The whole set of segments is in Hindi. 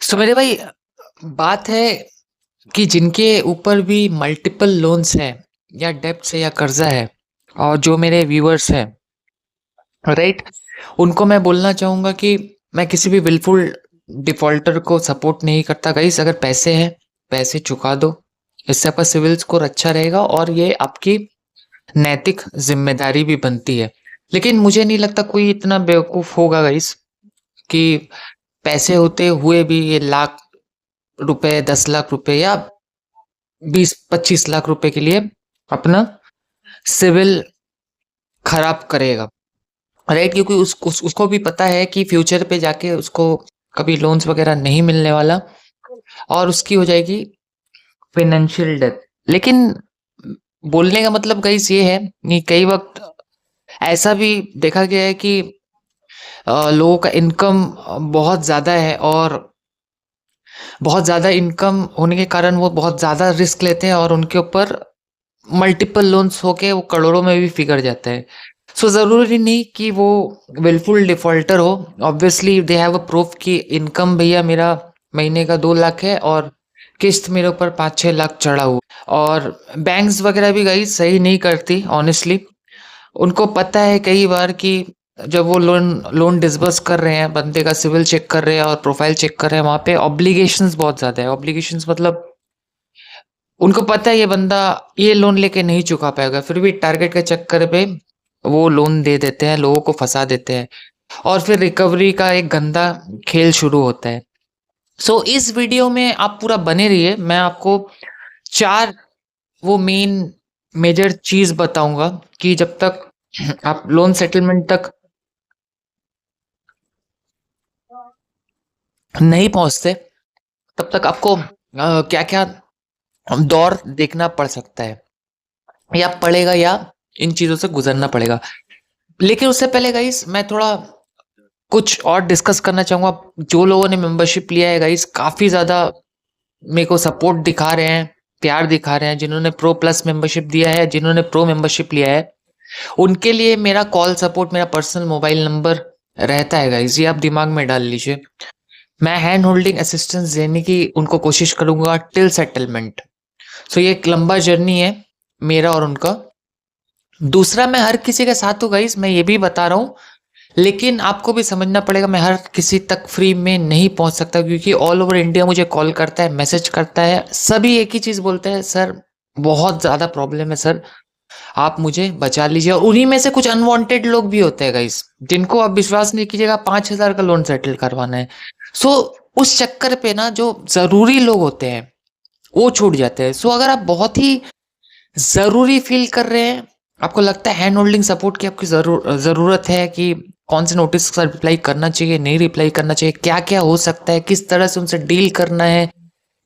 सो मेरे भाई, बात है कि जिनके ऊपर भी मल्टीपल लोन्स हैं या डेब्ट्स है या कर्जा है, और जो मेरे व्यूअर्स हैं, राइट, उनको मैं बोलना चाहूंगा कि मैं किसी भी विलफुल डिफॉल्टर को सपोर्ट नहीं करता। गाइस, अगर पैसे हैं, पैसे चुका दो। इससे आपका सिविल स्कोर अच्छा रहेगा और ये आपकी नैतिक जिम्मेदारी भी बनती है। लेकिन मुझे नहीं लगता कोई इतना बेवकूफ होगा गाइस कि पैसे होते हुए भी ये लाख रुपए, 10 लाख रुपए या 20-25 लाख रुपए के लिए अपना सिविल खराब करेगा, राइट? क्योंकि उसको भी पता है कि फ्यूचर पे जाके उसको कभी लोन्स वगैरह नहीं मिलने वाला और उसकी हो जाएगी फाइनेंशियल डेथ। लेकिन बोलने का मतलब गाइस ये है कि कई वक्त ऐसा भी देखा गया है कि लोगों का इनकम बहुत ज़्यादा है, और बहुत ज़्यादा इनकम होने के कारण वो बहुत ज़्यादा रिस्क लेते हैं और उनके ऊपर मल्टीपल लोन्स होके वो करोड़ों में भी फिगर जाता है। सो ज़रूरी नहीं कि वो विलफुल डिफॉल्टर हो। Obviously they have a proof कि इनकम भैया मेरा महीने का 2 लाख है और किस्त मेरे ऊपर 5-6 लाख चढ़ा हुआ। और बैंक्स वगैरह भी गई सही नहीं करती ऑनेस्टली। उनको पता है कई बार कि जब वो लोन लोन डिसबर्स कर रहे हैं, बंदे का सिविल चेक कर रहे हैं और प्रोफाइल चेक कर रहे हैं, वहाँ पे ऑब्लिगेशंस बहुत ज़्यादा है। ऑब्लिगेशंस मतलब उनको पता है ये बंदा ये लोन लेके नहीं चुका पाएगा, फिर भी टारगेट के चक्कर पे वो लोन दे देते हैं, लोगों को फंसा देते हैं और फिर रिकवरी का एक गंदा खेल शुरू होता है। सो इस वीडियो में आप पूरा बने रहिए। मैं आपको 4 वो मेजर चीज़ बताऊँगा कि जब तक आप लोन सेटलमेंट तक नहीं पहुँचते, तब तक आपको क्या-क्या दौर देखना पड़ सकता है या पड़ेगा, या इन चीज़ों से गुज़रना पड़ेगा। लेकिन उससे पहले गाइस मैं थोड़ा कुछ और डिस्कस करना चाहूँगा। जो लोगों ने मेंबरशिप लिया है गाइस, काफ़ी ज़्यादा मेरे को सपोर्ट दिखा रहे हैं, प्यार दिखा रहे हैं। जिन्होंने प्रो प्लस मेंबरशिप दिया है, जिन्होंने प्रो मेंबरशिप लिया है, उनके लिए मेरा कॉल सपोर्ट, मेरा पर्सनल मोबाइल नंबर रहता है गाइस, ये आप दिमाग में डाल लीजिए। मैं हैंड होल्डिंग असिस्टेंस देने की उनको कोशिश करूँगा टिल सेटलमेंट। सो ये एक लंबा जर्नी है मेरा और उनका। दूसरा, मैं हर किसी के साथ हूँ गाइस, मैं ये भी बता रहा हूँ। लेकिन आपको भी समझना पड़ेगा, मैं हर किसी तक फ्री में नहीं पहुंच सकता, क्योंकि ऑल ओवर इंडिया मुझे कॉल करता है, मैसेज करता है, सभी एक ही चीज़ बोलते हैं, सर बहुत ज़्यादा प्रॉब्लम है सर, आप मुझे बचा लीजिए। और उन्हीं में से कुछ अनवांटेड लोग भी होते हैं गाइस, जिनको आप विश्वास नहीं कीजिएगा, 5,000 का लोन सेटल करवाना है। सो उस चक्कर पे ना जो ज़रूरी लोग होते हैं वो छूट जाते हैं। सो अगर आप बहुत ही ज़रूरी फ़ील कर रहे हैं, आपको लगता है हैंड होल्डिंग सपोर्ट की आपकी ज़रूरत है कि कौन से नोटिस का रिप्लाई करना चाहिए, नहीं रिप्लाई करना चाहिए, क्या-क्या हो सकता है, किस तरह से उनसे डील करना है,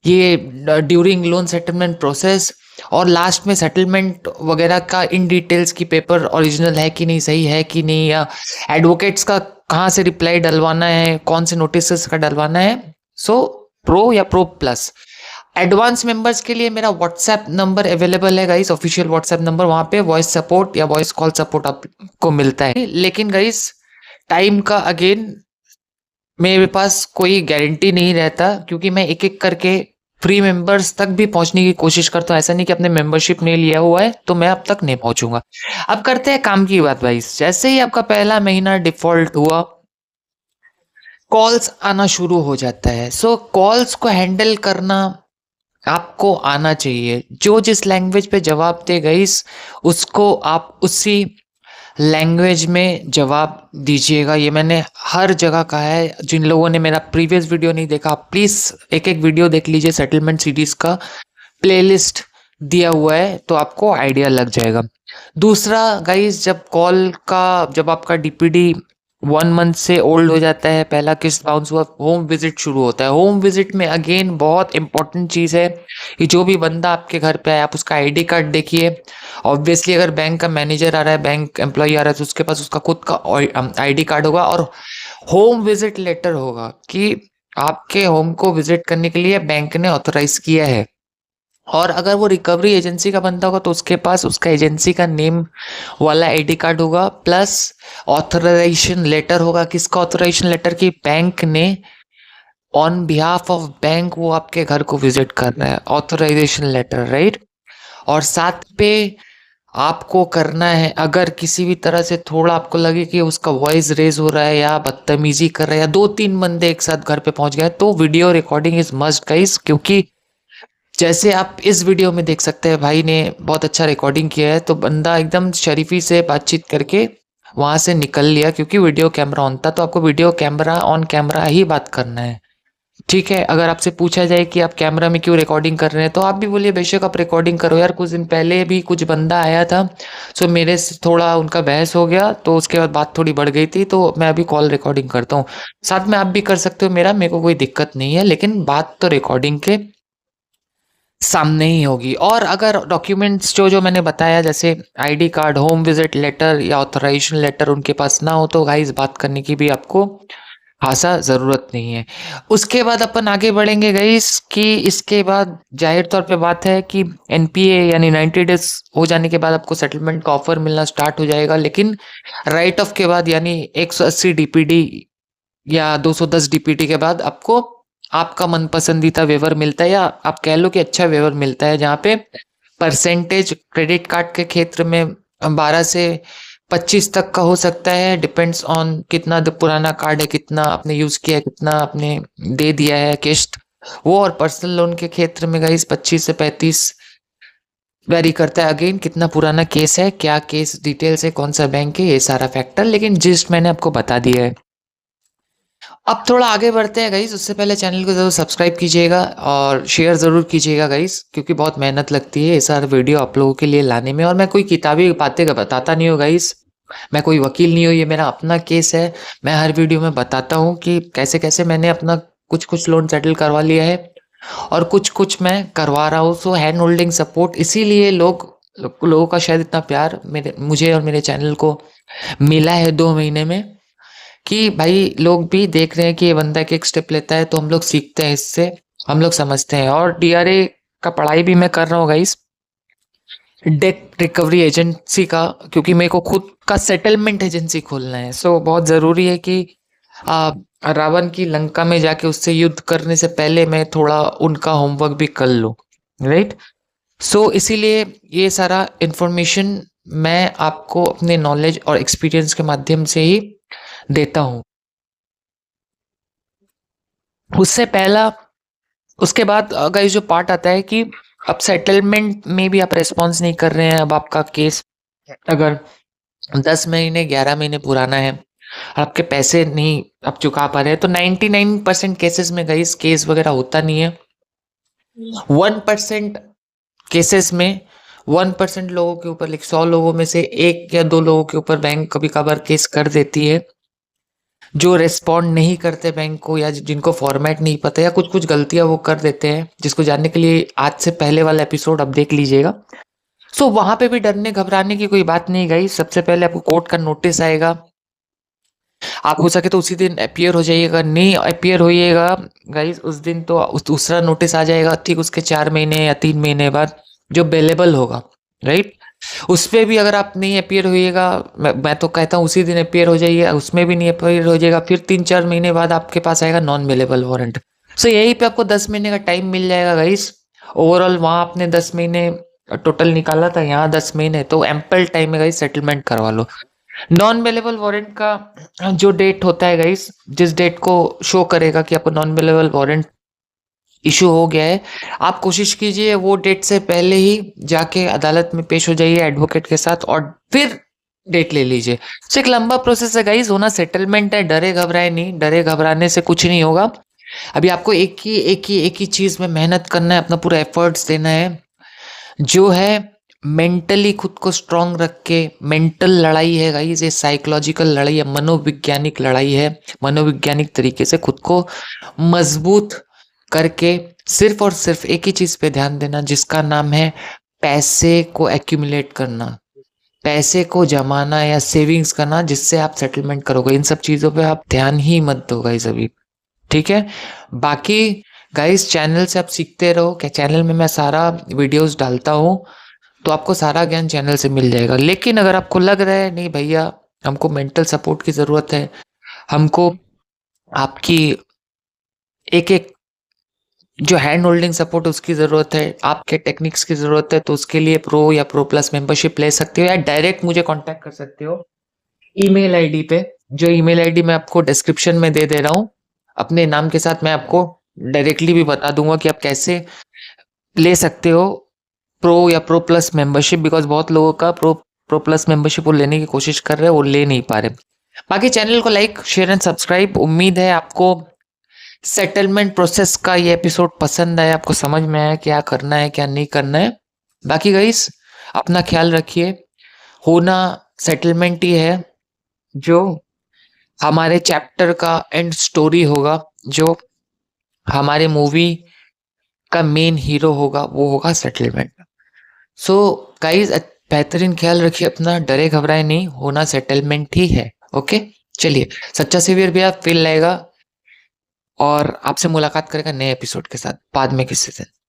ये ड्यूरिंग लोन सेटलमेंट प्रोसेस, और लास्ट में सेटलमेंट वगैरह का इन डिटेल्स की पेपर ओरिजिनल है कि नहीं, सही है कि नहीं, या एडवोकेट्स का कहाँ से रिप्लाई डलवाना है, कौन से नोटिस का डलवाना है। सो प्रो या प्रो प्लस एडवांस मेंबर्स के लिए मेरा व्हाट्सएप नंबर अवेलेबल है गाइस, ऑफिशियल व्हाट्सएप नंबर। वहाँ पे वॉइस सपोर्ट या वॉइस कॉल सपोर्ट आपको मिलता है। लेकिन गाइस, टाइम का अगेन मेरे पास कोई गारंटी नहीं रहता, क्योंकि मैं एक एक करके फ्री मेंबर्स तक भी पहुंचने की कोशिश करता हूँ। ऐसा नहीं कि अपने मेंबरशिप नहीं लिया हुआ है तो मैं अब तक नहीं पहुंचूंगा। अब करते हैं काम की बात भाई। जैसे ही आपका पहला महीना डिफॉल्ट हुआ, कॉल्स आना शुरू हो जाता है। सो कॉल्स को हैंडल करना आपको आना चाहिए। जो जिस लैंग्वेज पे जवाब दे गईस, उसको आप उसी लैंग्वेज में जवाब दीजिएगा। ये मैंने हर जगह कहा है। जिन लोगों ने मेरा प्रीवियस वीडियो नहीं देखा, प्लीज एक एक वीडियो देख लीजिए। सेटलमेंट सीरीज का प्लेलिस्ट दिया हुआ है तो आपको आइडिया लग जाएगा। दूसरा गाइस, जब आपका डीपीडी 1 मंथ से ओल्ड हो जाता है, पहला किस्त बाउंस हुआ, होम विजिट शुरू होता है। होम विजिट में अगेन बहुत इंपॉर्टेंट चीज़ है कि जो भी बंदा आपके घर पे आए, आप उसका आईडी कार्ड देखिए। ऑब्वियसली अगर बैंक का मैनेजर आ रहा है, बैंक एम्प्लॉय आ रहा है, तो उसके पास उसका खुद का आईडी कार्ड होगा और होम विजिट लेटर होगा कि आपके होम को विजिट करने के लिए बैंक ने ऑथराइज किया है। और अगर वो रिकवरी एजेंसी का बंदा होगा तो उसके पास उसका एजेंसी का नेम वाला आईडी कार्ड होगा, प्लस ऑथराइजेशन लेटर होगा। किसका ऑथराइजेशन लेटर? की बैंक ने ऑन बिहाफ ऑफ बैंक वो आपके घर को विजिट कर रहा है, ऑथराइजेशन लेटर, राइट। और साथ पे आपको करना है, अगर किसी भी तरह से थोड़ा आपको लगे कि उसका वॉइस रेज हो रहा है या बदतमीजी कर रहा है या 2-3 बंदे एक साथ घर पे पहुंच गए, तो video recording is must guys. क्योंकि जैसे आप इस वीडियो में देख सकते हैं, भाई ने बहुत अच्छा रिकॉर्डिंग किया है, तो बंदा एकदम शरीफी से बातचीत करके वहां से निकल लिया, क्योंकि वीडियो कैमरा ऑन था। तो आपको वीडियो कैमरा ऑन कैमरा ही बात करना है, ठीक है। अगर आपसे पूछा जाए कि आप कैमरा में क्यों रिकॉर्डिंग कर रहे हैं, तो आप भी बोलिए बेशक आप रिकॉर्डिंग करो यार, कुछ दिन पहले भी कुछ बंदा आया था, सो मेरे से थोड़ा उनका बहस हो गया, तो उसके बाद बात थोड़ी बढ़ गई थी, तो मैं अभी कॉल रिकॉर्डिंग करता हूँ। साथ में आप भी कर सकते हो मेरे को कोई दिक्कत नहीं है, लेकिन बात तो रिकॉर्डिंग के सामने ही होगी। और अगर डॉक्यूमेंट्स जो जो मैंने बताया, जैसे ID card, home visit letter या ऑथराइजेशन लेटर उनके पास ना हो, तो गाइस बात करने की भी आपको खासा ज़रूरत नहीं है। उसके बाद अपन आगे बढ़ेंगे गाइस, कि इसके बाद जाहिर तौर पे बात है कि एनपीए यानी 90 डेज हो जाने के बाद आपको सेटलमेंट का ऑफर मिलना स्टार्ट हो जाएगा। लेकिन राइट ऑफ के बाद यानी 180 डीपीडी या 210 डीपीटी के बाद आपको आपका मन पसंदीदा वेवर मिलता है, या आप कह लो कि अच्छा वेवर मिलता है, जहाँ पे परसेंटेज क्रेडिट कार्ड के क्षेत्र में 12 से 25 तक का हो सकता है, डिपेंड्स ऑन कितना पुराना कार्ड है, कितना आपने यूज किया है, कितना आपने दे दिया है किस्त वो। और पर्सनल लोन के क्षेत्र में गाइस 25 से 35 वेरी करता है, अगेन कितना पुराना केस है, क्या केस डिटेल्स है, कौन सा बैंक है, ये सारा फैक्टर। लेकिन जिस्ट मैंने आपको बता दिया है। अब थोड़ा आगे बढ़ते हैं गाइस, उससे पहले चैनल को जरूर सब्सक्राइब कीजिएगा और शेयर जरूर कीजिएगा गाइस, क्योंकि बहुत मेहनत लगती है ये सारा वीडियो आप लोगों के लिए लाने में। और मैं कोई किताबी बातें बताता नहीं हूँ गाइस, मैं कोई वकील नहीं हूँ, ये मेरा अपना केस है। मैं हर वीडियो में बताता हूँ कि कैसे कैसे मैंने अपना कुछ कुछ लोन सेटल करवा लिया है और कुछ कुछ मैं करवा रहा हूँ। सो हैंड होल्डिंग सपोर्ट, इसीलिए लोगों का शायद इतना प्यार मेरे मुझे और मेरे चैनल को मिला है 2 महीने में, कि भाई लोग भी देख रहे हैं कि ये बंदा एक स्टेप लेता है, तो हम लोग सीखते हैं इससे, हम लोग समझते हैं। और डीआरए का पढ़ाई भी मैं कर रहा हूँ गाइस, डेट रिकवरी एजेंसी का, क्योंकि मेरे को खुद का सेटलमेंट एजेंसी खोलना है। सो बहुत ज़रूरी है कि रावण की लंका में जाके उससे युद्ध करने से पहले मैं थोड़ा उनका होमवर्क भी कर लूँ, राइट। सो इसीलिए ये सारा इंफॉर्मेशन मैं आपको अपने नॉलेज और एक्सपीरियंस के माध्यम से ही देता हूँ। उससे पहला उसके बाद गाइस जो पार्ट आता है कि अब सेटलमेंट में भी आप रेस्पॉन्स नहीं कर रहे हैं, अब आपका केस अगर 10 महीने 11 महीने पुराना है, आपके पैसे नहीं आप चुका पा रहे हैं, तो 99% केसेस में गाइस केस वगैरह होता नहीं है। 1% केसेस में 1% लोगों के ऊपर, लाइक 100 लोगों में से 1 या 2 लोगों के ऊपर बैंक कभी कभार केस कर देती है, जो रेस्पॉन्ड नहीं करते बैंक को, या जिनको फॉर्मेट नहीं पता, या कुछ कुछ गलतियां वो कर देते हैं, जिसको जानने के लिए आज से पहले वाला एपिसोड आप देख लीजिएगा। सो वहां पे भी डरने घबराने की कोई बात नहीं गई। सबसे पहले आपको कोर्ट का नोटिस आएगा, आप हो सके तो उसी दिन अपीयर हो जाइएगा, नहीं अपीयर होइएगा गाइस उस दिन तो दूसरा नोटिस आ जाएगा, ठीक उसके 4 महीने या 3 महीने बाद जो अवेलेबल होगा, राइट। उस पे भी अगर आप नहीं अपीयर होइएगा, मैं तो कहता हूँ उसी दिन अपीयर हो जाइए, उसमें भी नहीं अपीयर हो जाएगा, फिर 3-4 महीने बाद आपके पास आएगा नॉन अवेलेबल वारंट। सो यहीं पे आपको 10 महीने का टाइम मिल जाएगा गाइस। ओवरऑल वहां आपने 10 महीने टोटल निकाला था, यहाँ 10 महीने, तो एम्पल टाइम है गाइस, सेटलमेंट करवा लो। नॉन अवेलेबल वारंट का जो डेट होता है गाइस, जिस डेट को शो करेगा कि आपको नॉन अवेलेबल वारंट इशू हो गया है, आप कोशिश कीजिए वो डेट से पहले ही जाके अदालत में पेश हो जाइए एडवोकेट के साथ, और फिर डेट ले लीजिए। तो एक लंबा प्रोसेस है गाइस, होना सेटलमेंट है, डरे घबराए नहीं, डरे घबराने से कुछ नहीं होगा। अभी आपको एक ही चीज में मेहनत करना है, अपना पूरा एफर्ट्स देना है, जो है मेंटली खुद को स्ट्रांग रख के। मेंटल लड़ाई है गाइस, ये साइकोलॉजिकल लड़ाई है, मनोवैज्ञानिक लड़ाई है। मनोवैज्ञानिक तरीके से खुद को मजबूत करके सिर्फ और सिर्फ एक ही चीज पे ध्यान देना, जिसका नाम है पैसे को एक्यूमुलेट करना, पैसे को जमाना या सेविंग्स करना, जिससे आप सेटलमेंट करोगे। इन सब चीजों पे आप ध्यान ही मत दो गाइस अभी, ठीक है। बाकी गाइस चैनल से आप सीखते रहो, क्या चैनल में मैं सारा वीडियोस डालता हूँ, तो आपको सारा ज्ञान चैनल से मिल जाएगा। लेकिन अगर आपको लग रहा है नहीं भैया हमको मेंटल सपोर्ट की ज़रूरत है, हमको आपकी एक-एक जो हैंड होल्डिंग सपोर्ट उसकी ज़रूरत है, आपके टेक्निक्स की ज़रूरत है, तो उसके लिए प्रो या प्रो प्लस मेंबरशिप ले सकते हो या डायरेक्ट मुझे कॉन्टैक्ट कर सकते हो ईमेल आईडी पे, जो ईमेल आईडी मैं आपको डिस्क्रिप्शन में दे रहा हूँ। अपने नाम के साथ मैं आपको डायरेक्टली भी बता दूँगा कि आप कैसे ले सकते हो प्रो या प्रो प्लस मेंबरशिप, बिकॉज़ बहुत लोगों का प्रो प्रो प्लस मेंबरशिप वो लेने की कोशिश कर रहे हैं, वो ले नहीं पा रहे। बाकी चैनल को लाइक, शेयर एंड सब्सक्राइब। उम्मीद है आपको सेटलमेंट प्रोसेस का ये एपिसोड पसंद आया, आपको समझ में आया क्या करना है, क्या नहीं करना है। बाकी गाइस अपना ख्याल रखिए। होना सेटलमेंट ही है जो हमारे चैप्टर का एंड स्टोरी होगा, जो हमारे मूवी का मेन हीरो होगा, वो होगा सेटलमेंट। सो गाइस बेहतरीन ख्याल रखिए अपना, डरे घबराए नहीं, होना सेटलमेंट ही है। ओके, चलिए सच्चा सेवियर भी आप फील लाएगा और आपसे मुलाकात करेगा नए एपिसोड के साथ बाद में किसी दिन।